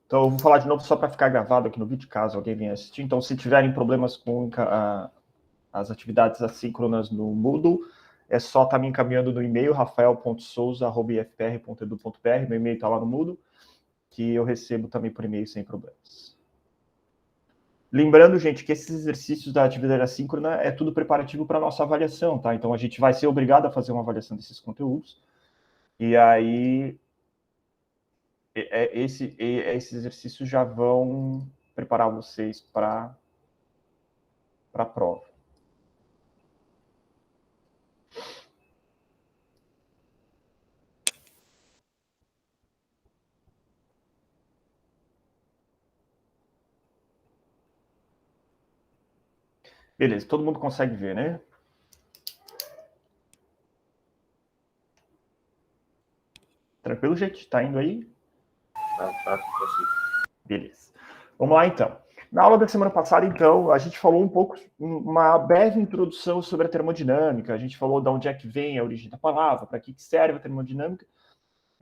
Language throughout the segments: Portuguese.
Então, eu vou falar de novo só para ficar gravado aqui no vídeo, caso alguém venha assistir. Então, se tiverem problemas com as atividades assíncronas no Moodle, é só estar me encaminhando no e-mail, rafael.souza@ifpr.edu.br, meu e-mail está lá no Moodle, que eu recebo também por e-mail sem problemas. Lembrando, gente, que esses exercícios da atividade assíncrona é tudo preparativo para a nossa avaliação, tá? Então, a gente vai ser obrigado a fazer uma avaliação desses conteúdos. E aí, esses exercícios já vão preparar vocês para a prova. Beleza, todo mundo consegue ver, né? Tranquilo, gente? Tá indo aí? Tá. Beleza. Vamos lá, então. Na aula da semana passada, então, a gente falou um pouco, uma breve introdução sobre a termodinâmica. A gente falou de onde é que vem a origem da palavra, para que serve a termodinâmica.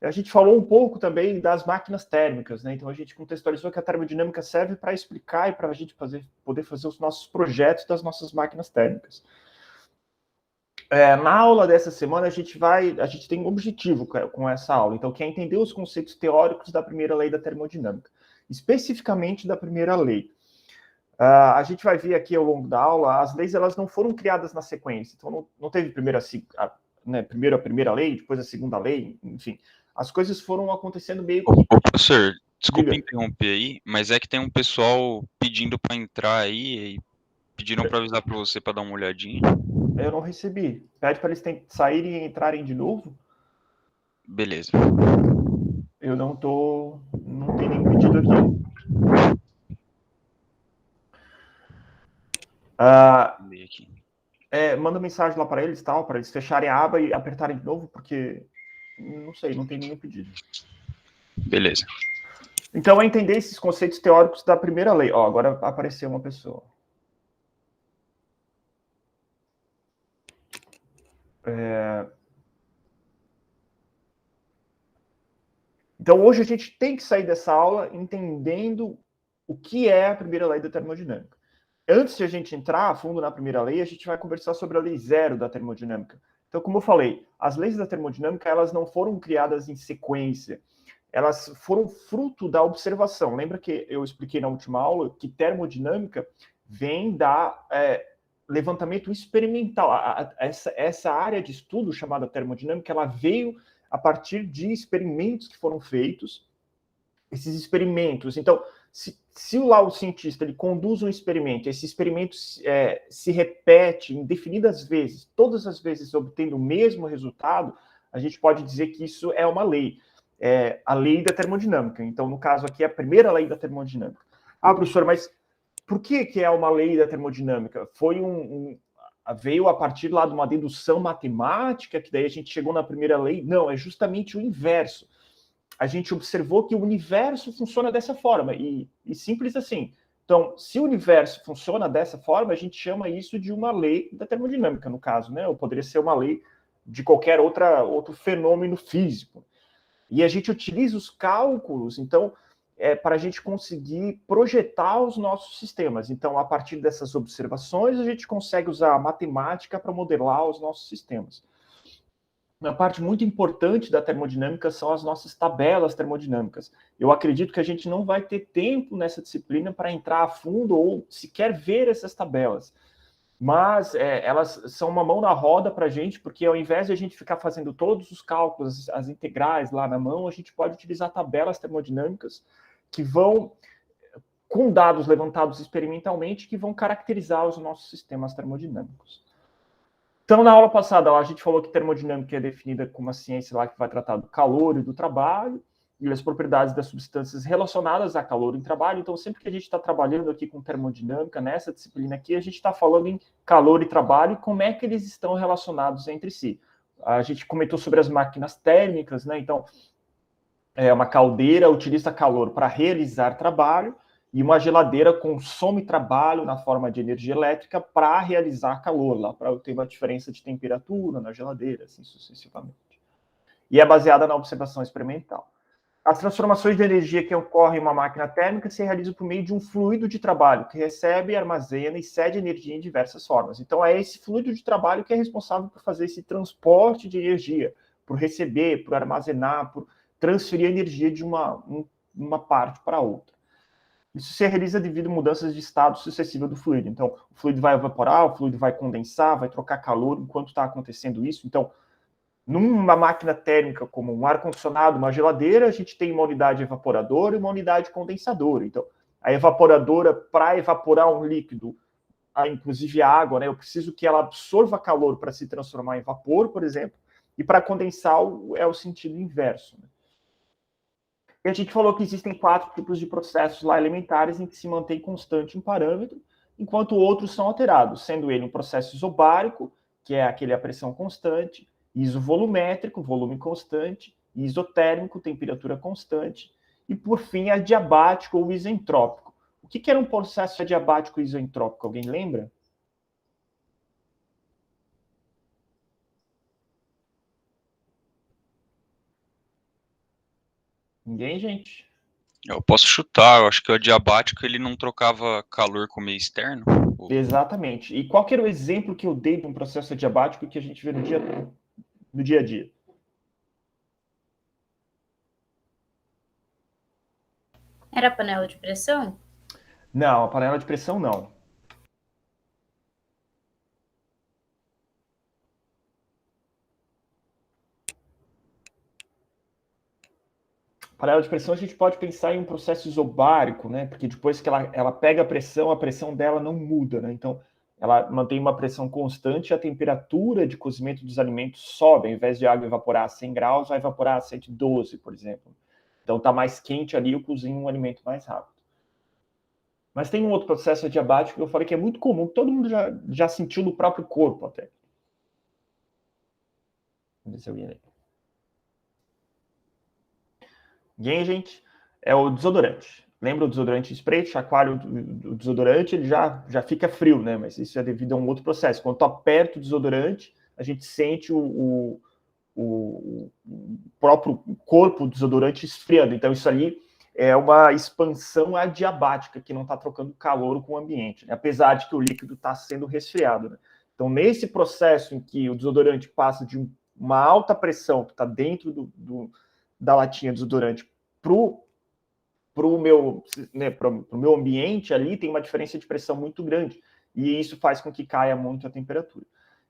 A gente falou um pouco também das máquinas térmicas, né? Então, a gente contextualizou que a termodinâmica serve para explicar e para a gente poder fazer os nossos projetos das nossas máquinas térmicas. Na aula dessa semana, a gente tem um objetivo com essa aula, então, que é entender os conceitos teóricos da primeira lei da termodinâmica, especificamente da primeira lei. A gente vai ver aqui ao longo da aula, as leis elas não foram criadas na sequência, então não teve primeiro a primeira lei, depois a segunda lei, enfim, as coisas foram acontecendo meio que... Ô, professor, desculpa interromper aí, mas é que tem um pessoal pedindo para entrar aí e pediram para avisar para você para dar uma olhadinha. Eu não recebi. Pede para eles saírem e entrarem de novo. Beleza. Eu não tem nenhum pedido aqui. Manda mensagem lá para eles, para eles fecharem a aba e apertarem de novo, porque não sei, não tem nenhum pedido. Beleza. Então, é entender esses conceitos teóricos da primeira lei. Ó, agora apareceu uma pessoa. Então, hoje a gente tem que sair dessa aula entendendo o que é a primeira lei da termodinâmica. Antes de a gente entrar a fundo na primeira lei, a gente vai conversar sobre a lei zero da termodinâmica. Então, como eu falei, as leis da termodinâmica elas não foram criadas em sequência, elas foram fruto da observação. Lembra que eu expliquei na última aula que termodinâmica vem da levantamento experimental. Essa área de estudo chamada termodinâmica, ela veio a partir de experimentos que foram feitos. Esses experimentos, então, se lá o cientista ele conduz um experimento, esse experimento se repete indefinidas vezes, todas as vezes obtendo o mesmo resultado, a gente pode dizer que isso é uma lei, a lei da termodinâmica. Então, no caso aqui, é a primeira lei da termodinâmica. Ah, professor, mas por que é uma lei da termodinâmica? Veio a partir lá de uma dedução matemática, que daí a gente chegou na primeira lei? Não, é justamente o inverso. A gente observou que o universo funciona dessa forma, e simples assim. Então, se o universo funciona dessa forma, a gente chama isso de uma lei da termodinâmica, no caso, né? Ou poderia ser uma lei de qualquer outro fenômeno físico. E a gente utiliza os cálculos, então, para a gente conseguir projetar os nossos sistemas. Então, a partir dessas observações, a gente consegue usar a matemática para modelar os nossos sistemas. Uma parte muito importante da termodinâmica são as nossas tabelas termodinâmicas. Eu acredito que a gente não vai ter tempo nessa disciplina para entrar a fundo ou sequer ver essas tabelas. Mas elas são uma mão na roda para a gente, porque ao invés de a gente ficar fazendo todos os cálculos, as integrais lá na mão, a gente pode utilizar tabelas termodinâmicas que vão, com dados levantados experimentalmente, que vão caracterizar os nossos sistemas termodinâmicos. Então, na aula passada, a gente falou que termodinâmica é definida como uma ciência lá que vai tratar do calor e do trabalho, e as propriedades das substâncias relacionadas a calor e trabalho. Então, sempre que a gente está trabalhando aqui com termodinâmica, nessa disciplina aqui, a gente está falando em calor e trabalho e como é que eles estão relacionados entre si. A gente comentou sobre as máquinas térmicas, né? Então, uma caldeira utiliza calor para realizar trabalho, e uma geladeira consome trabalho na forma de energia elétrica para realizar calor, lá para ter uma diferença de temperatura na geladeira, assim sucessivamente. E é baseada na observação experimental. As transformações de energia que ocorrem em uma máquina térmica se realizam por meio de um fluido de trabalho que recebe, armazena e cede energia em diversas formas. Então, é esse fluido de trabalho que é responsável por fazer esse transporte de energia, por receber, por armazenar, por transferir energia de uma parte para outra. Isso se realiza devido a mudanças de estado sucessiva do fluido. Então, o fluido vai evaporar, o fluido vai condensar, vai trocar calor enquanto está acontecendo isso. Então, numa máquina térmica como um ar-condicionado, uma geladeira, a gente tem uma unidade evaporadora e uma unidade condensadora. Então, a evaporadora, para evaporar um líquido, inclusive a água, né, eu preciso que ela absorva calor para se transformar em vapor, por exemplo, e para condensar é o sentido inverso. Né? E a gente falou que existem 4 tipos de processos lá elementares em que se mantém constante um parâmetro, enquanto outros são alterados, sendo ele um processo isobárico, que é aquele a pressão constante, isovolumétrico, volume constante, isotérmico, temperatura constante, e por fim adiabático ou isentrópico. O que era um processo adiabático ou isentrópico? Alguém lembra? Ninguém, gente? Eu posso chutar, eu acho que o adiabático ele não trocava calor com o meio externo. Exatamente. E qual que era o exemplo que eu dei de um processo adiabático que a gente vê no dia a dia? Era a panela de pressão? Não, a panela de pressão não. Panela de pressão a gente pode pensar em um processo isobárico, né? Porque depois que ela pega a pressão dela não muda, né? Então, ela mantém uma pressão constante e a temperatura de cozimento dos alimentos sobe. Ao invés de a água evaporar a 100 graus, vai evaporar a 112, por exemplo. Então, está mais quente ali, eu cozinho um alimento mais rápido. Mas tem um outro processo adiabático que eu falei que é muito comum, que todo mundo já sentiu no próprio corpo até. Vamos ver se eu ia ler. Ninguém, gente? É o desodorante. Lembra o desodorante spray? Chacoalha o desodorante, ele já fica frio, né? Mas isso é devido a um outro processo. Quando tu aperta o desodorante, a gente sente o próprio corpo do desodorante esfriando. Então, isso ali é uma expansão adiabática, que não está trocando calor com o ambiente, né? Apesar de que o líquido está sendo resfriado. Né? Então, nesse processo em que o desodorante passa de uma alta pressão que está dentro da latinha de desodorante para o meu ambiente ali, tem uma diferença de pressão muito grande. E isso faz com que caia muito a temperatura.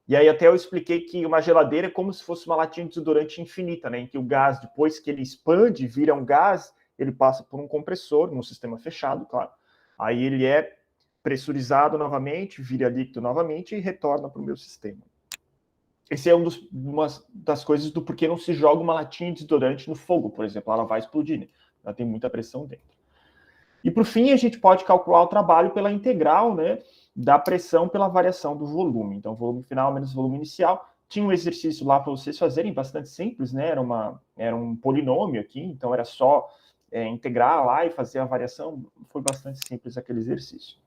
E aí até eu expliquei que uma geladeira é como se fosse uma latinha de desodorante infinita, né? Em que o gás, depois que ele expande, vira um gás, ele passa por um compressor, num sistema fechado, claro. Aí ele é pressurizado novamente, vira líquido novamente e retorna para o meu sistema. Esse é uma das coisas do porquê não se joga uma latinha de desodorante no fogo, por exemplo. Ela vai explodir, né? Ela tem muita pressão dentro. E, por fim, a gente pode calcular o trabalho pela integral, né, da pressão pela variação do volume. Então, volume final menos volume inicial. Tinha um exercício lá para vocês fazerem, bastante simples, né? Era um polinômio aqui, então era só integrar lá e fazer a variação. Foi bastante simples aquele exercício.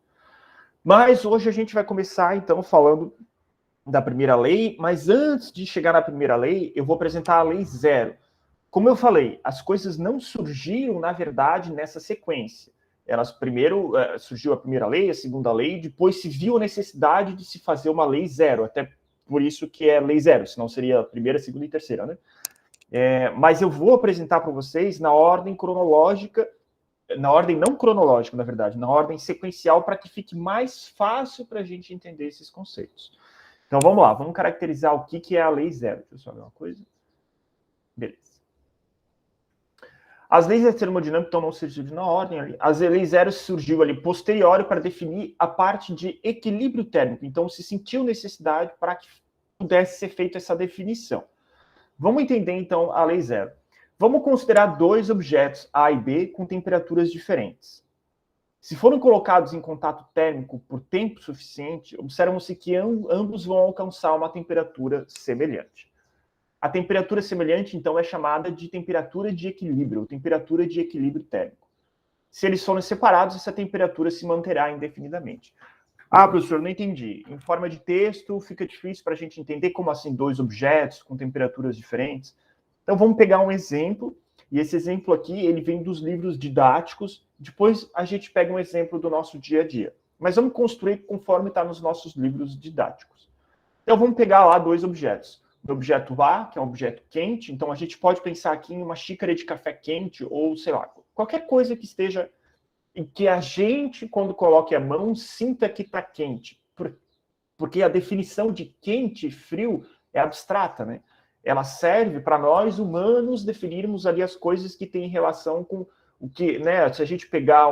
Mas hoje a gente vai começar, então, falando da primeira lei, mas antes de chegar na primeira lei, eu vou apresentar a lei zero. Como eu falei, as coisas não surgiram, na verdade, nessa sequência. Elas primeiro surgiu a primeira lei, a segunda lei, depois se viu a necessidade de se fazer uma lei zero, até por isso que é lei zero, senão seria a primeira, segunda e terceira, né? Mas eu vou apresentar para vocês na ordem cronológica, na ordem não cronológica, na verdade, na ordem sequencial, para que fique mais fácil para a gente entender esses conceitos. Então vamos lá, vamos caracterizar o que é a lei zero. Deixa eu só ver uma coisa. Beleza. As leis da termodinâmica então não surgiram na ordem ali. As leis zero surgiu ali posterior para definir a parte de equilíbrio térmico. Então se sentiu necessidade para que pudesse ser feita essa definição. Vamos entender então a lei zero. Vamos considerar dois objetos A e B com temperaturas diferentes. Se forem colocados em contato térmico por tempo suficiente, observam-se que ambos vão alcançar uma temperatura semelhante. A temperatura semelhante, então, é chamada de temperatura de equilíbrio, temperatura de equilíbrio térmico. Se eles forem separados, essa temperatura se manterá indefinidamente. Ah, professor, não entendi. Em forma de texto, fica difícil para a gente entender como assim dois objetos com temperaturas diferentes. Então, vamos pegar um exemplo E esse exemplo aqui, ele vem dos livros didáticos. Depois a gente pega um exemplo do nosso dia a dia. Mas vamos construir conforme está nos nossos livros didáticos. Então vamos pegar lá dois objetos. O objeto A, que é um objeto quente, então a gente pode pensar aqui em uma xícara de café quente, ou sei lá, qualquer coisa que esteja, em que a gente, quando coloque a mão, sinta que está quente. Porque a definição de quente e frio é abstrata, né? Ela serve para nós, humanos, definirmos ali as coisas que têm relação com o que, né? Se a gente pegar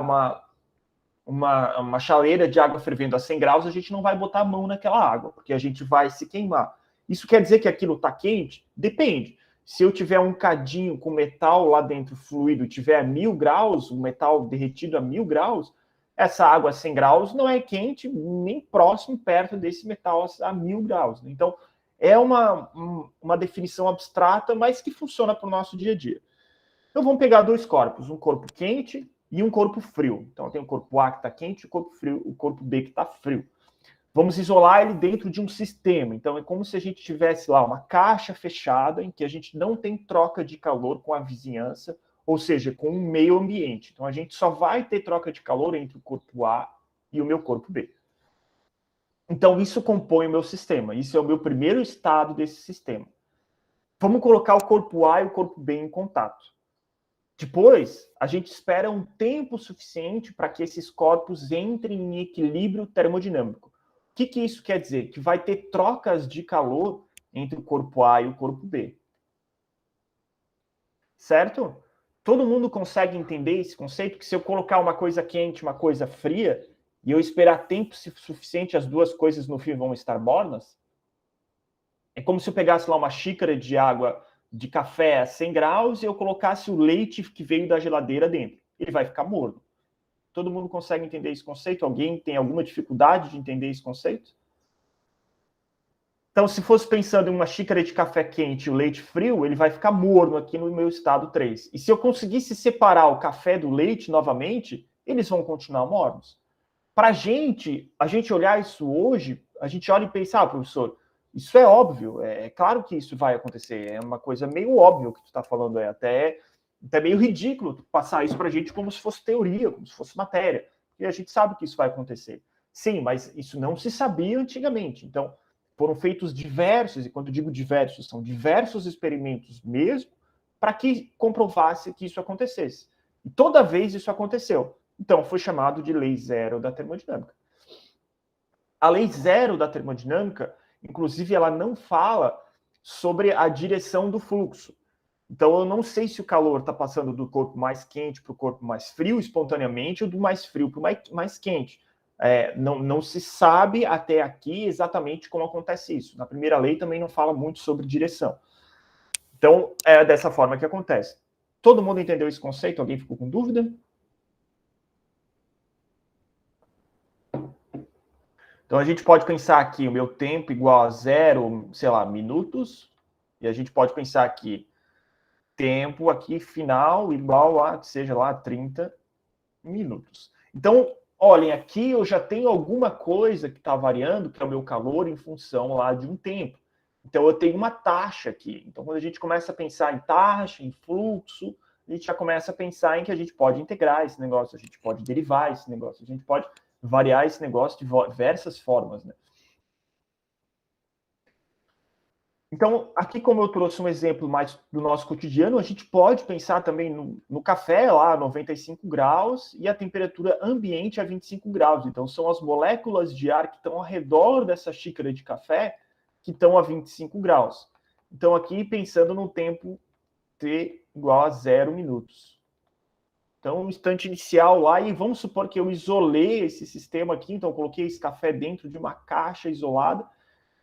uma chaleira de água fervendo a 100 graus, a gente não vai botar a mão naquela água, porque a gente vai se queimar. Isso quer dizer que aquilo está quente? Depende. Se eu tiver um cadinho com metal lá dentro fluido, tiver a 1000 graus, o metal derretido a 1000 graus, essa água a 100 graus não é quente nem próximo, perto desse metal a 1000 graus. Então, é uma definição abstrata, mas que funciona para o nosso dia a dia. Então, vamos pegar dois corpos, um corpo quente e um corpo frio. Então, tem o corpo A que está quente e o corpo B que está frio. Vamos isolar ele dentro de um sistema. Então, é como se a gente tivesse lá uma caixa fechada em que a gente não tem troca de calor com a vizinhança, ou seja, com o meio ambiente. Então, a gente só vai ter troca de calor entre o corpo A e o meu corpo B. Então, isso compõe o meu sistema. Isso é o meu primeiro estado desse sistema. Vamos colocar o corpo A e o corpo B em contato. Depois, a gente espera um tempo suficiente para que esses corpos entrem em equilíbrio termodinâmico. O que isso quer dizer? Que vai ter trocas de calor entre o corpo A e o corpo B. Certo? Todo mundo consegue entender esse conceito? Que se eu colocar uma coisa quente, uma coisa fria, e eu esperar tempo suficiente, as duas coisas no fim vão estar mornas? É como se eu pegasse lá uma xícara de água de café a 100 graus e eu colocasse o leite que veio da geladeira dentro. Ele vai ficar morno. Todo mundo consegue entender esse conceito? Alguém tem alguma dificuldade de entender esse conceito? Então, se fosse pensando em uma xícara de café quente e o leite frio, ele vai ficar morno aqui no meu estado 3. E se eu conseguisse separar o café do leite novamente, eles vão continuar mornos. Para a gente olhar isso hoje, a gente olha e pensa, professor, isso é óbvio, é claro que isso vai acontecer, é uma coisa meio óbvia o que tu está falando, é até meio ridículo passar isso para a gente como se fosse teoria, como se fosse matéria, e a gente sabe que isso vai acontecer. Sim, mas isso não se sabia antigamente, então foram feitos diversos, e quando eu digo diversos, são diversos experimentos mesmo, para que comprovasse que isso acontecesse. E toda vez isso aconteceu. Então, foi chamado de lei zero da termodinâmica. A lei zero da termodinâmica, inclusive, ela não fala sobre a direção do fluxo. Então, eu não sei se o calor está passando do corpo mais quente para o corpo mais frio espontaneamente ou do mais frio para o mais quente. Não se sabe até aqui exatamente como acontece isso. Na primeira lei também não fala muito sobre direção. Então, é dessa forma que acontece. Todo mundo entendeu esse conceito? Alguém ficou com dúvida? Então, a gente pode pensar aqui o meu tempo igual a 0, sei lá, minutos. E a gente pode pensar aqui tempo aqui final igual a, seja lá, 30 minutos. Então, olhem, aqui eu já tenho alguma coisa que está variando, que é o meu calor em função lá de um tempo. Então, eu tenho uma taxa aqui. Então, quando a gente começa a pensar em taxa, em fluxo, a gente já começa a pensar em que a gente pode integrar esse negócio, a gente pode derivar esse negócio, a gente pode variar esse negócio de diversas formas, né? Então, aqui como eu trouxe um exemplo mais do nosso cotidiano, a gente pode pensar também no café lá, 95 graus, e a temperatura ambiente a 25 graus. Então, são as moléculas de ar que estão ao redor dessa xícara de café que estão a 25 graus. Então, aqui pensando no tempo T igual a 0 minutos. Então, o instante inicial lá, e vamos supor que eu isolei esse sistema aqui, então eu coloquei esse café dentro de uma caixa isolada,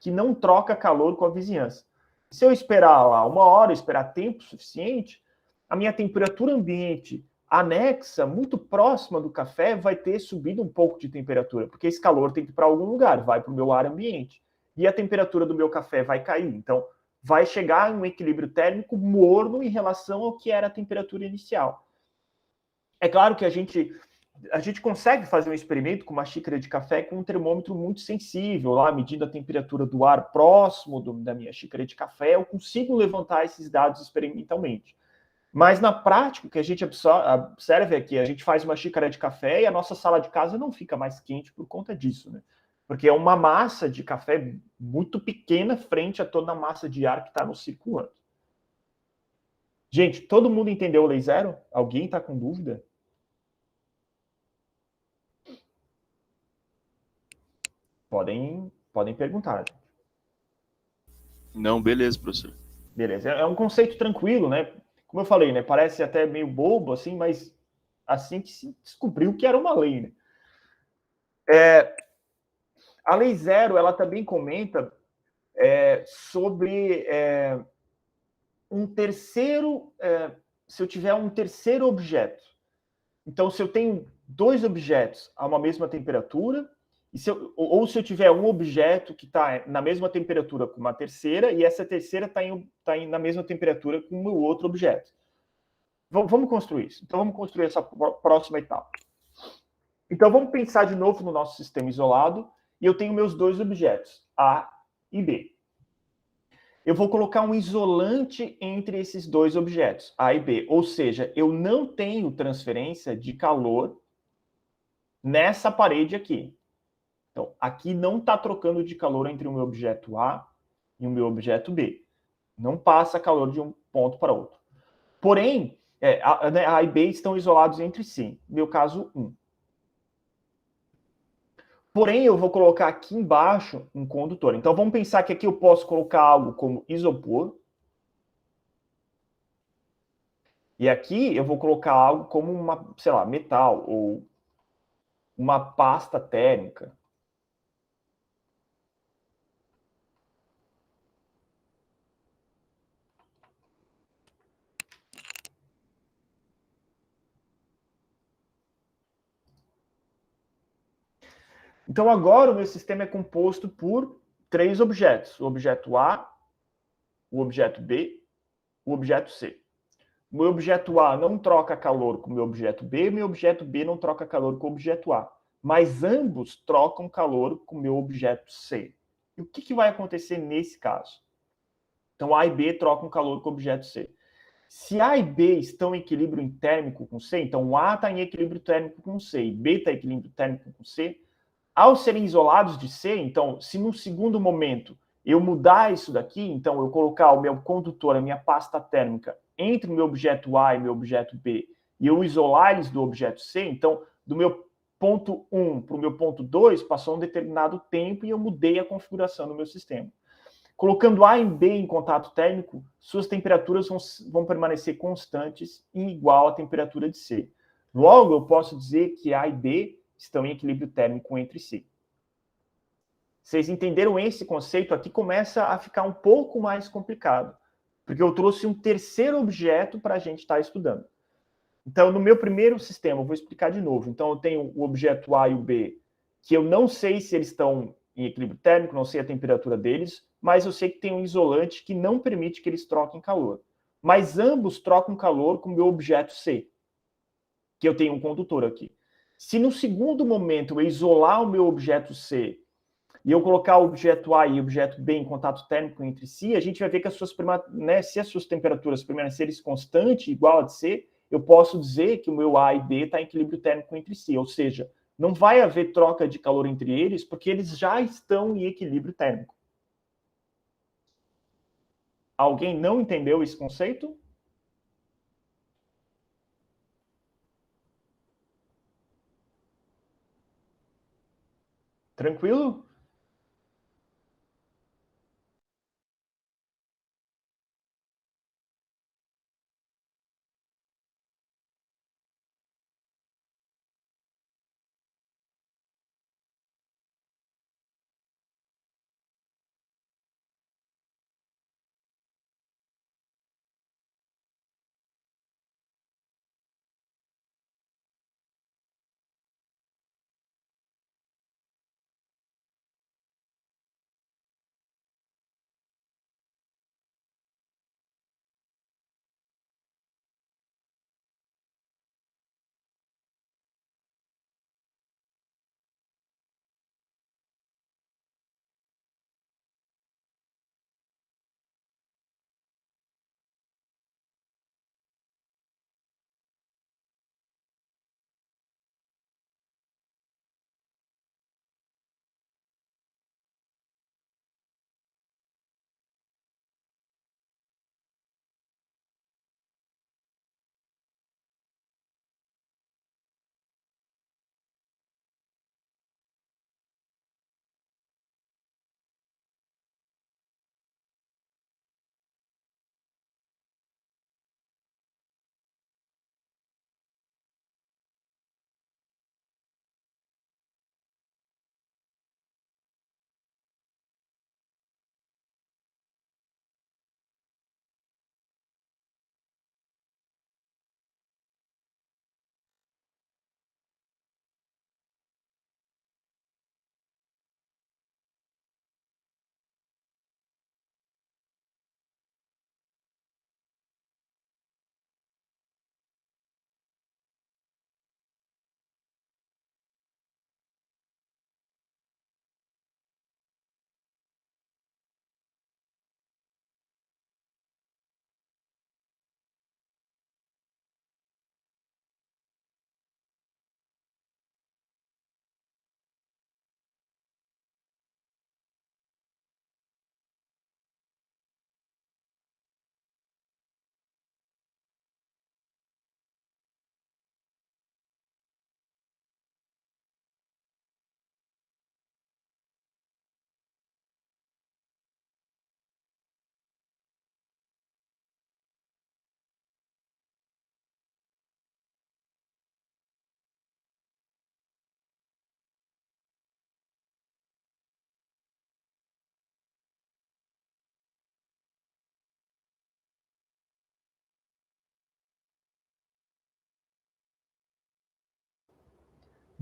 que não troca calor com a vizinhança. Se eu esperar lá 1 hora, esperar tempo suficiente, a minha temperatura ambiente anexa, muito próxima do café, vai ter subido um pouco de temperatura, porque esse calor tem que ir para algum lugar, vai para o meu ar ambiente. E a temperatura do meu café vai cair. Então, vai chegar em um equilíbrio térmico morno em relação ao que era a temperatura inicial. É claro que a gente consegue fazer um experimento com uma xícara de café com um termômetro muito sensível, lá medindo a temperatura do ar próximo da minha xícara de café, eu consigo levantar esses dados experimentalmente. Mas na prática, o que a gente observa é que a gente faz uma xícara de café e a nossa sala de casa não fica mais quente por conta disso, né? Porque é uma massa de café muito pequena frente a toda a massa de ar que está nos circulando. Gente, todo mundo entendeu a lei zero? Alguém está com dúvida? Podem perguntar. Não, beleza, professor. Beleza. É um conceito tranquilo, né? Como eu falei, né? Parece até meio bobo, assim, mas assim que se descobriu que era uma lei, né? A lei zero, ela também comenta sobre um terceiro, se eu tiver um terceiro objeto. Então, se eu tenho dois objetos a uma mesma temperatura, ou se eu tiver um objeto que está na mesma temperatura com uma terceira, e essa terceira está na mesma temperatura com o meu outro objeto. Vamos construir isso. Então, vamos construir essa próxima etapa. Então, vamos pensar de novo no nosso sistema isolado, e eu tenho meus dois objetos, A e B. Eu vou colocar um isolante entre esses dois objetos, A e B. Ou seja, eu não tenho transferência de calor nessa parede aqui. Então, aqui não está trocando de calor entre o meu objeto A e o meu objeto B. Não passa calor de um ponto para outro. Porém, A e B estão isolados entre si. Meu caso, 1. Porém, eu vou colocar aqui embaixo um condutor. Então, vamos pensar que aqui eu posso colocar algo como isopor. E aqui eu vou colocar algo como uma, sei lá, metal ou uma pasta térmica. Então, agora o meu sistema é composto por 3 objetos. O objeto A, o objeto B, o objeto C. O meu objeto A não troca calor com o meu objeto B, meu objeto B não troca calor com o objeto A. Mas ambos trocam calor com o meu objeto C. E o que vai acontecer nesse caso? Então, A e B trocam calor com o objeto C. Se A e B estão em equilíbrio térmico com C, então A está em equilíbrio térmico com C e B está em equilíbrio térmico com C, ao serem isolados de C, então, se num segundo momento eu mudar isso daqui, então eu colocar o meu condutor, a minha pasta térmica, entre o meu objeto A e meu objeto B, e eu isolar eles do objeto C, então, do meu ponto 1 para o meu ponto 2, passou um determinado tempo e eu mudei a configuração do meu sistema. Colocando A e B em contato térmico, suas temperaturas vão permanecer constantes e igual à temperatura de C. Logo, eu posso dizer que A e B estão em equilíbrio térmico entre si. Vocês entenderam esse conceito? Aqui começa a ficar um pouco mais complicado, porque eu trouxe um terceiro objeto para a gente estar estudando. Então, no meu primeiro sistema, eu vou explicar de novo. Então, eu tenho o objeto A e o B, que eu não sei se eles estão em equilíbrio térmico, não sei a temperatura deles, mas eu sei que tem um isolante que não permite que eles troquem calor. Mas ambos trocam calor com o meu objeto C, que eu tenho um condutor aqui. Se no segundo momento eu isolar o meu objeto C e eu colocar o objeto A e o objeto B em contato térmico entre si, a gente vai ver que se as suas temperaturas permanecerem constantes, igual a de C, eu posso dizer que o meu A e B está em equilíbrio térmico entre si, ou seja, não vai haver troca de calor entre eles, porque eles já estão em equilíbrio térmico. Alguém não entendeu esse conceito? Tranquilo?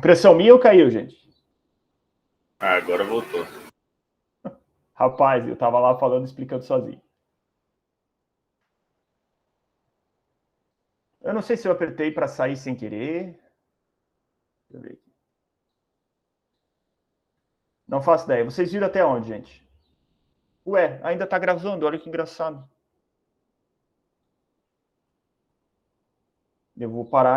Impressão minha ou caiu, gente? Ah, agora voltou. Rapaz, eu tava lá falando, explicando sozinho. Eu não sei se eu apertei para sair sem querer. Deixa eu ver aqui. Não faço ideia. Vocês viram até onde, gente? Ué, ainda tá gravando, olha que engraçado. Eu vou parar